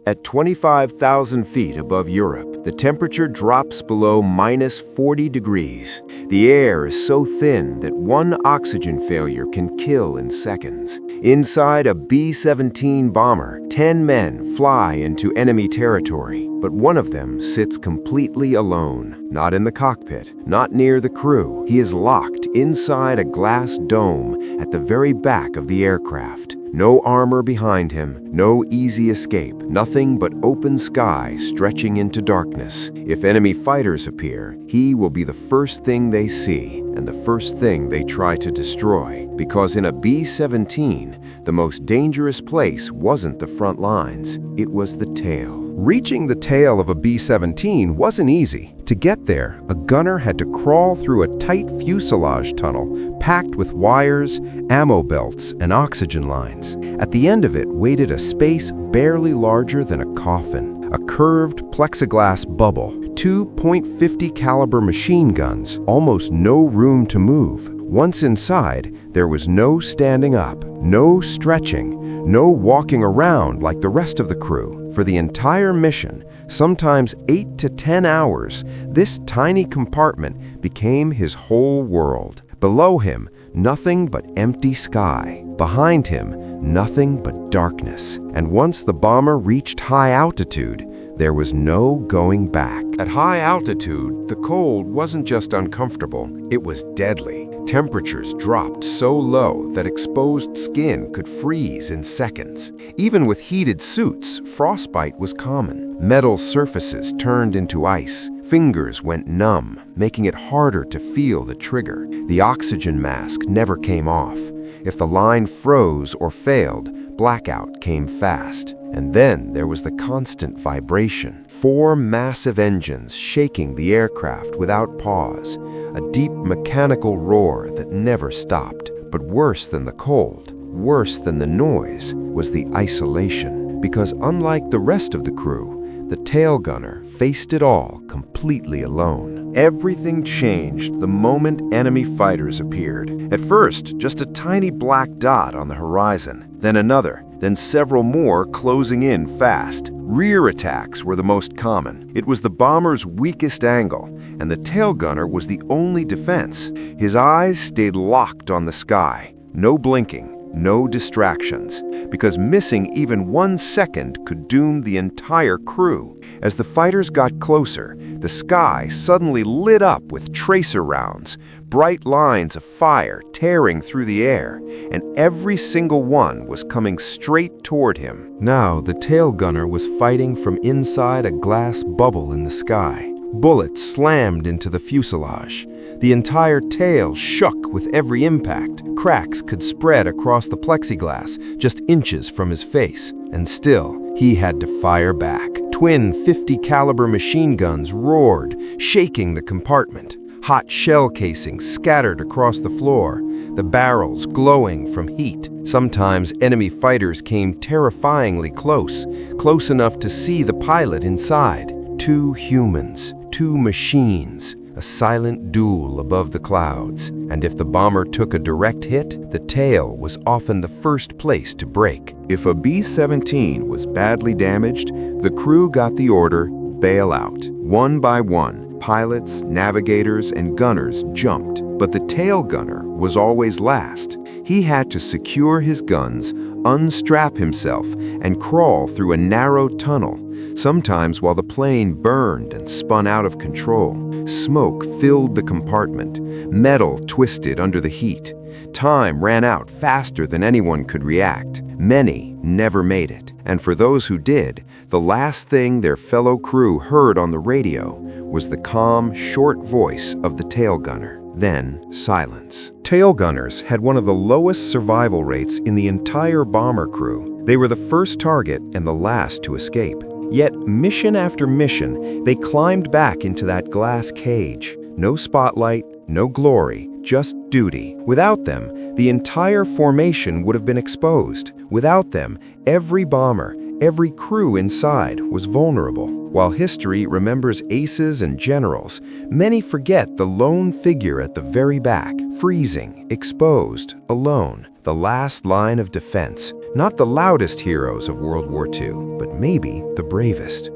At 25,000 feet above Europe, the temperature drops below -40 degrees. The air is so thin that one oxygen failure can kill in seconds. Inside a B-17 bomber, 10 men fly into enemy territory, but one of them sits completely alone. Not in the cockpit, not near the crew. He is locked inside a glass dome at the very back of the aircraft. No armor behind him, no easy escape, nothing but open sky stretching into darkness. If enemy fighters appear, he will be the first thing they see and the first thing they try to destroy. Because in a B-17, the most dangerous place wasn't the front lines, it was the tail. Reaching the tail of a B-17 wasn't easy. To get there, a gunner had to crawl through a tight fuselage tunnel packed with wires, ammo belts, and oxygen lines. At the end of it waited a space barely larger than a coffin, a curved plexiglass bubble, 2 .50 caliber machine guns, almost no room to move. Once inside, there was no standing up, no stretching, no walking around like the rest of the crew. For the entire mission, sometimes 8 to 10 hours, this tiny compartment became his whole world. Below him, nothing but empty sky. Behind him, nothing but darkness. And once the bomber reached high altitude, there was no going back. At high altitude, the cold wasn't just uncomfortable, it was deadly. Temperatures dropped so low that exposed skin could freeze in seconds. Even with heated suits, frostbite was common. Metal surfaces turned into ice. Fingers went numb, making it harder to feel the trigger. The oxygen mask never came off. If the line froze or failed, blackout came fast. And then there was the constant vibration. 4 massive engines shaking the aircraft without pause. A deep mechanical roar that never stopped. But worse than the cold, worse than the noise, was the isolation. Because unlike the rest of the crew, the tail gunner faced it all completely alone. Everything changed the moment enemy fighters appeared. At first, just a tiny black dot on the horizon, then another, then several more closing in fast. Rear attacks were the most common. It was the bomber's weakest angle, and the tail gunner was the only defense. His eyes stayed locked on the sky, no blinking, no distractions, because missing even 1 second could doom the entire crew. As the fighters got closer, the sky suddenly lit up with tracer rounds, bright lines of fire tearing through the air, and every single one was coming straight toward him. Now the tail gunner was fighting from inside a glass bubble in the sky. Bullets slammed into the fuselage. The entire tail shook with every impact. Cracks could spread across the plexiglass just inches from his face. And still, he had to fire back. Twin .50 caliber machine guns roared, shaking the compartment. Hot shell casings scattered across the floor, the barrels glowing from heat. Sometimes enemy fighters came terrifyingly close, close enough to see the pilot inside. 2 humans, 2 machines, a silent duel above the clouds. And if the bomber took a direct hit, the tail was often the first place to break. If a B-17 was badly damaged, the crew got the order, bail out. One by one, pilots, navigators, and gunners jumped. But the tail gunner was always last. He had to secure his guns, unstrap himself, and crawl through a narrow tunnel, sometimes while the plane burned and spun out of control. Smoke filled the compartment. Metal twisted under the heat. Time ran out faster than anyone could react. Many never made it. And for those who did, the last thing their fellow crew heard on the radio was the calm, short voice of the tail gunner. Then silence. Tail gunners had one of the lowest survival rates in the entire bomber crew. They were the first target and the last to escape. Yet, mission after mission, they climbed back into that glass cage. No spotlight, no glory, just duty. Without them, the entire formation would have been exposed. Without them, every bomber, every crew inside was vulnerable. While history remembers aces and generals, many forget the lone figure at the very back, freezing, exposed, alone, the last line of defense. Not the loudest heroes of World War II, but maybe the bravest.